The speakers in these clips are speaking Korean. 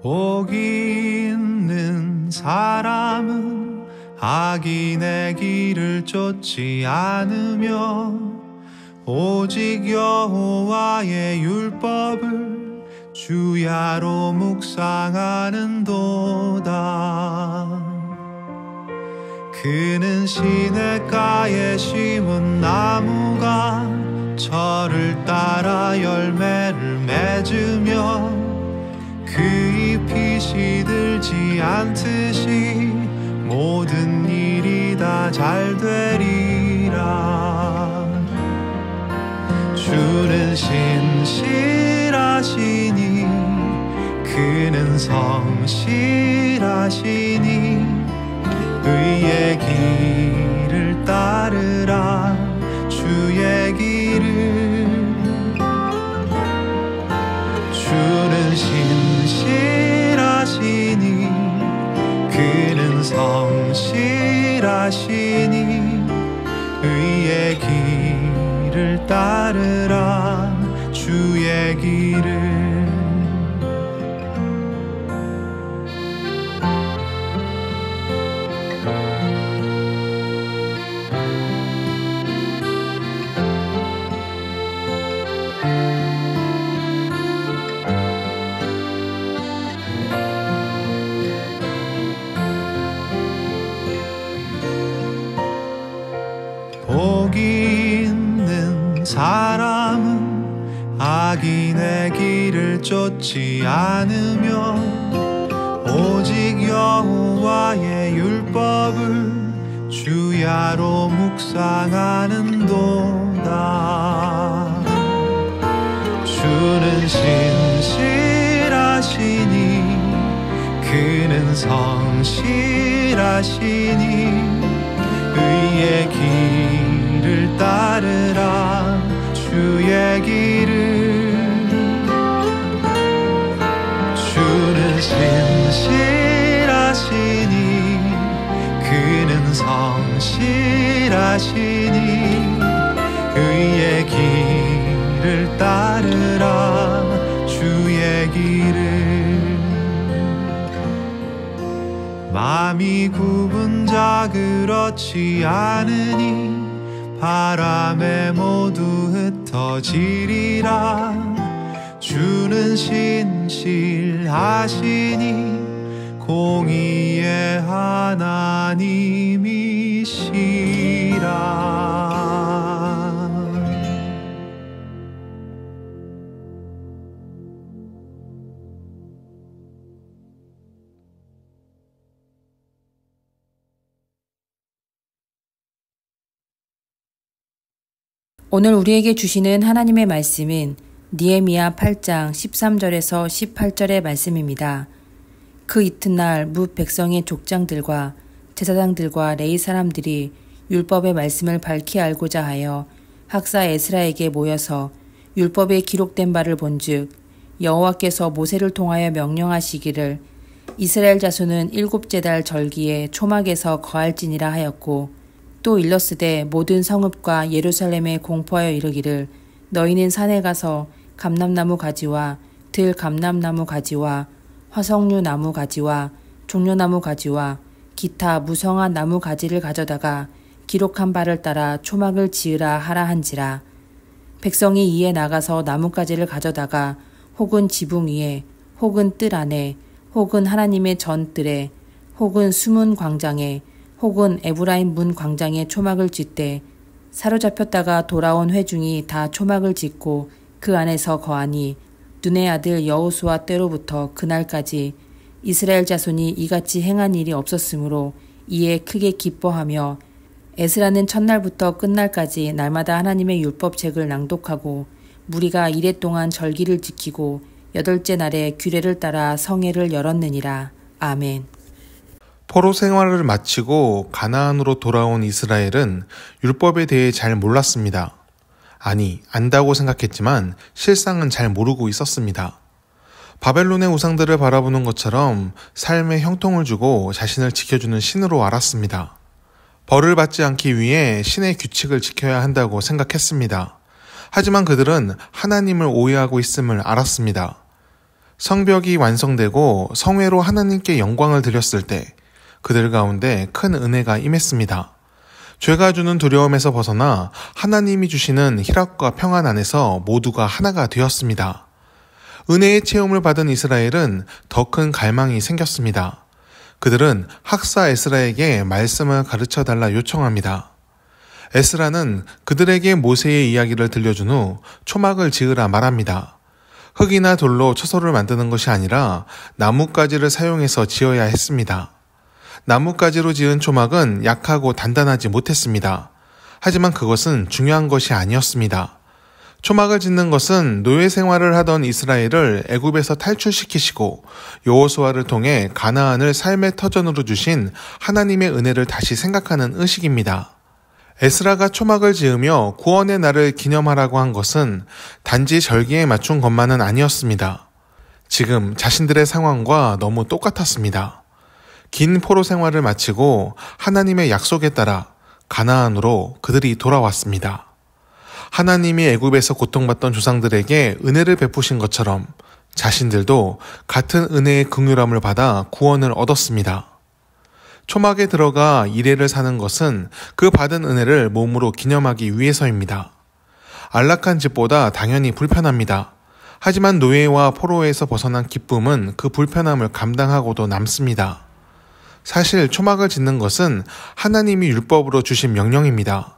복이 있는 사람은 악인의 길을 쫓지 않으며 오직 여호와의 율법을 주야로 묵상하는도다. 그는 시냇가에 심은 나무가 철을 따라 열매를 맺으며 그 잎이 시들지 않듯이 모든 일이 다 잘 되리라. 주는 신실하시니 그는 성실하시니 의의 길을 따르라. 주의 길을. 주는 신실하시니 그는 성실하시니 의의 길을 따르라. 주의 길을. 복이 있는 사람은 악인의 길을 쫓지 않으며 오직 여호와의 율법을 주야로 묵상하는도다. 주는 신실하시니 그는 성실하시니 의의 길을 따르라. 주의 길을. 주는 신실하시니 그는 성실하시니 의의 길을 따르라. 주의 길을. 마음이 굽은 자 그렇지 않으니 바람에 모두 흩어지리라. 주는 신실하시니 공의의 하나님이시라. 오늘 우리에게 주시는 하나님의 말씀은 느헤미야 8장 13절에서 18절의 말씀입니다. 그 이튿날 뭇 백성의 족장들과 제사장들과 레위 사람들이 율법의 말씀을 밝히 알고자 하여 학사 에스라에게 모여서 율법에 기록된 바를 본즉 여호와께서 모세를 통하여 명령하시기를 이스라엘 자손은 7째 달 절기에 초막에서 거할지니라 하였고 또 일렀으되 모든 성읍과 예루살렘에 공포하여 이르기를 너희는 산에 가서 감람나무 가지와 들감람나무 가지와 화석류 나무 가지와 종려나무 가지와 기타 무성한 나무 가지를 가져다가 기록한 바를 따라 초막을 지으라 하라 한지라. 백성이 이에 나가서 나뭇가지를 가져다가 혹은 지붕 위에 혹은 뜰 안에 혹은 하나님의 전뜰에 혹은 수문 광장에 혹은 에브라임 문 광장에 초막을 짓되 사로잡혔다가 돌아온 회중이 다 초막을 짓고 그 안에서 거하니 눈의 아들 여호수아 때로부터 그날까지 이스라엘 자손이 이같이 행한 일이 없었으므로 이에 크게 기뻐하며 에스라는 첫날부터 끝날까지 날마다 하나님의 율법책을 낭독하고 무리가 이레 동안 절기를 지키고 8째 날에 규례를 따라 성회를 열었느니라. 아멘. 포로 생활을 마치고 가나안으로 돌아온 이스라엘은 율법에 대해 잘 몰랐습니다. 아니, 안다고 생각했지만 실상은 잘 모르고 있었습니다. 바벨론의 우상들을 바라보는 것처럼 삶에 형통을 주고 자신을 지켜주는 신으로 알았습니다. 벌을 받지 않기 위해 신의 규칙을 지켜야 한다고 생각했습니다. 하지만 그들은 하나님을 오해하고 있음을 알았습니다. 성벽이 완성되고 성회로 하나님께 영광을 드렸을 때 그들 가운데 큰 은혜가 임했습니다. 죄가 주는 두려움에서 벗어나 하나님이 주시는 희락과 평안 안에서 모두가 하나가 되었습니다. 은혜의 체험을 받은 이스라엘은 더 큰 갈망이 생겼습니다. 그들은 학사 에스라에게 말씀을 가르쳐 달라 요청합니다. 에스라는 그들에게 모세의 이야기를 들려준 후 초막을 지으라 말합니다. 흙이나 돌로 처소를 만드는 것이 아니라 나뭇가지를 사용해서 지어야 했습니다. 나뭇가지로 지은 초막은 약하고 단단하지 못했습니다. 하지만 그것은 중요한 것이 아니었습니다. 초막을 짓는 것은 노예 생활을 하던 이스라엘을 애굽에서 탈출시키시고 여호수아를 통해 가나안을 삶의 터전으로 주신 하나님의 은혜를 다시 생각하는 의식입니다. 에스라가 초막을 지으며 구원의 날을 기념하라고 한 것은 단지 절기에 맞춘 것만은 아니었습니다. 지금 자신들의 상황과 너무 똑같았습니다. 긴 포로 생활을 마치고 하나님의 약속에 따라 가나안으로 그들이 돌아왔습니다. 하나님이 애굽에서 고통받던 조상들에게 은혜를 베푸신 것처럼 자신들도 같은 은혜의 긍휼함을 받아 구원을 얻었습니다. 초막에 들어가 이레를 사는 것은 그 받은 은혜를 몸으로 기념하기 위해서입니다. 안락한 집보다 당연히 불편합니다. 하지만 노예와 포로에서 벗어난 기쁨은 그 불편함을 감당하고도 남습니다. 사실 초막을 짓는 것은 하나님이 율법으로 주신 명령입니다.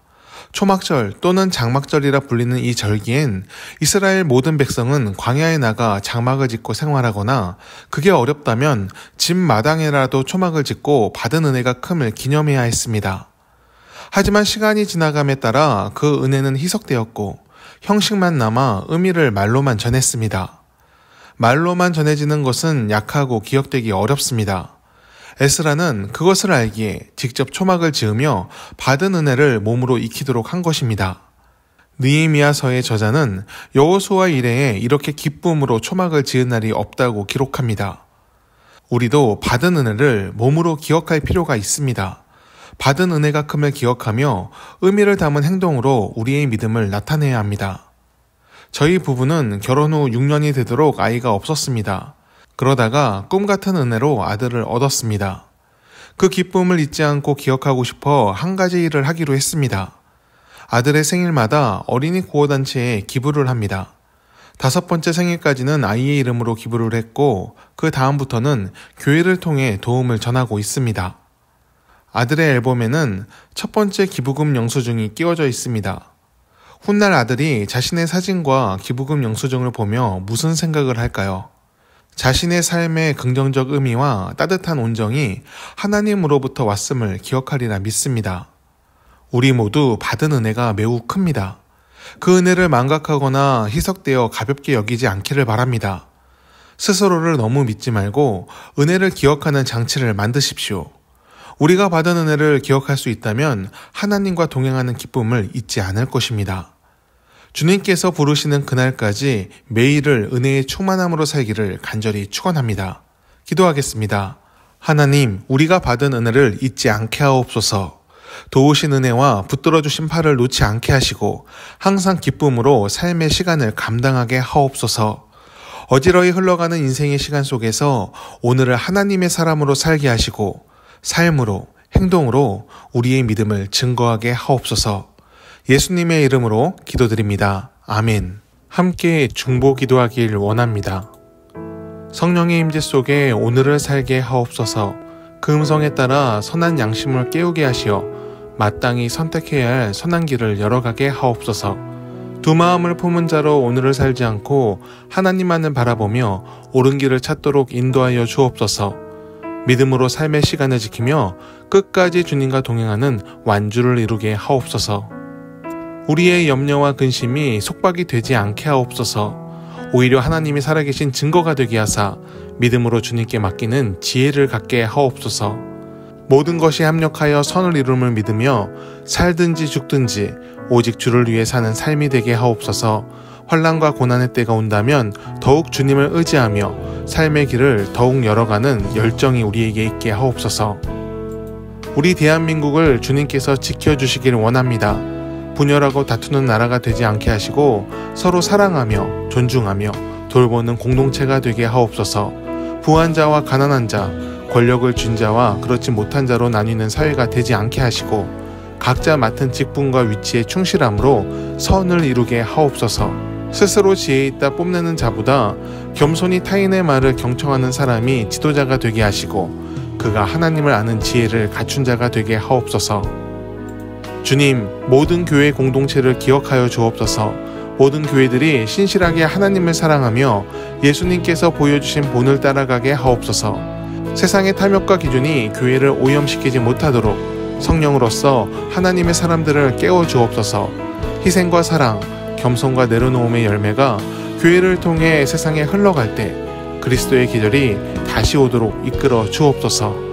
초막절 또는 장막절이라 불리는 이 절기엔 이스라엘 모든 백성은 광야에 나가 장막을 짓고 생활하거나 그게 어렵다면 집 마당에라도 초막을 짓고 받은 은혜가 큼을 기념해야 했습니다. 하지만 시간이 지나감에 따라 그 은혜는 희석되었고 형식만 남아 의미를 말로만 전했습니다. 말로만 전해지는 것은 약하고 기억되기 어렵습니다. 에스라는 그것을 알기에 직접 초막을 지으며 받은 은혜를 몸으로 익히도록 한 것입니다. 느헤미야서의 저자는 여호수아 이래에 이렇게 기쁨으로 초막을 지은 날이 없다고 기록합니다. 우리도 받은 은혜를 몸으로 기억할 필요가 있습니다. 받은 은혜가 큼을 기억하며 의미를 담은 행동으로 우리의 믿음을 나타내야 합니다. 저희 부부는 결혼 후 6년이 되도록 아이가 없었습니다. 그러다가 꿈 같은 은혜로 아들을 얻었습니다. 그 기쁨을 잊지 않고 기억하고 싶어 한 가지 일을 하기로 했습니다. 아들의 생일마다 어린이 구호단체에 기부를 합니다. 5번째 생일까지는 아이의 이름으로 기부를 했고 그 다음부터는 교회를 통해 도움을 전하고 있습니다. 아들의 앨범에는 첫 번째 기부금 영수증이 끼워져 있습니다. 훗날 아들이 자신의 사진과 기부금 영수증을 보며 무슨 생각을 할까요? 자신의 삶의 긍정적 의미와 따뜻한 온정이 하나님으로부터 왔음을 기억하리라 믿습니다. 우리 모두 받은 은혜가 매우 큽니다. 그 은혜를 망각하거나 희석되어 가볍게 여기지 않기를 바랍니다. 스스로를 너무 믿지 말고 은혜를 기억하는 장치를 만드십시오. 우리가 받은 은혜를 기억할 수 있다면 하나님과 동행하는 기쁨을 잊지 않을 것입니다. 주님께서 부르시는 그날까지 매일을 은혜의 충만함으로 살기를 간절히 축원합니다. 기도하겠습니다. 하나님, 우리가 받은 은혜를 잊지 않게 하옵소서. 도우신 은혜와 붙들어 주신 팔을 놓지 않게 하시고 항상 기쁨으로 삶의 시간을 감당하게 하옵소서. 어지러이 흘러가는 인생의 시간 속에서 오늘을 하나님의 사람으로 살게 하시고 삶으로, 행동으로 우리의 믿음을 증거하게 하옵소서. 예수님의 이름으로 기도드립니다. 아멘. 함께 중보 기도하길 원합니다. 성령의 임재 속에 오늘을 살게 하옵소서. 그 음성에 따라 선한 양심을 깨우게 하시어 마땅히 선택해야 할 선한 길을 열어가게 하옵소서. 두 마음을 품은 자로 오늘을 살지 않고 하나님만을 바라보며 옳은 길을 찾도록 인도하여 주옵소서. 믿음으로 삶의 시간을 지키며 끝까지 주님과 동행하는 완주를 이루게 하옵소서. 우리의 염려와 근심이 속박이 되지 않게 하옵소서. 오히려 하나님이 살아계신 증거가 되게 하사 믿음으로 주님께 맡기는 지혜를 갖게 하옵소서. 모든 것이 합력하여 선을 이룸을 믿으며 살든지 죽든지 오직 주를 위해 사는 삶이 되게 하옵소서. 환난과 고난의 때가 온다면 더욱 주님을 의지하며 삶의 길을 더욱 열어가는 열정이 우리에게 있게 하옵소서. 우리 대한민국을 주님께서 지켜주시길 원합니다. 분열하고 다투는 나라가 되지 않게 하시고 서로 사랑하며 존중하며 돌보는 공동체가 되게 하옵소서. 부한 자와 가난한 자, 권력을 쥔 자와 그렇지 못한 자로 나뉘는 사회가 되지 않게 하시고 각자 맡은 직분과 위치에 충실함으로 선을 이루게 하옵소서. 스스로 지혜 있다 뽐내는 자보다 겸손히 타인의 말을 경청하는 사람이 지도자가 되게 하시고 그가 하나님을 아는 지혜를 갖춘 자가 되게 하옵소서. 주님, 모든 교회 공동체를 기억하여 주옵소서. 모든 교회들이 신실하게 하나님을 사랑하며 예수님께서 보여주신 본을 따라가게 하옵소서. 세상의 탐욕과 기준이 교회를 오염시키지 못하도록 성령으로서 하나님의 사람들을 깨워 주옵소서. 희생과 사랑, 겸손과 내려놓음의 열매가 교회를 통해 세상에 흘러갈 때 그리스도의 계절이 다시 오도록 이끌어 주옵소서.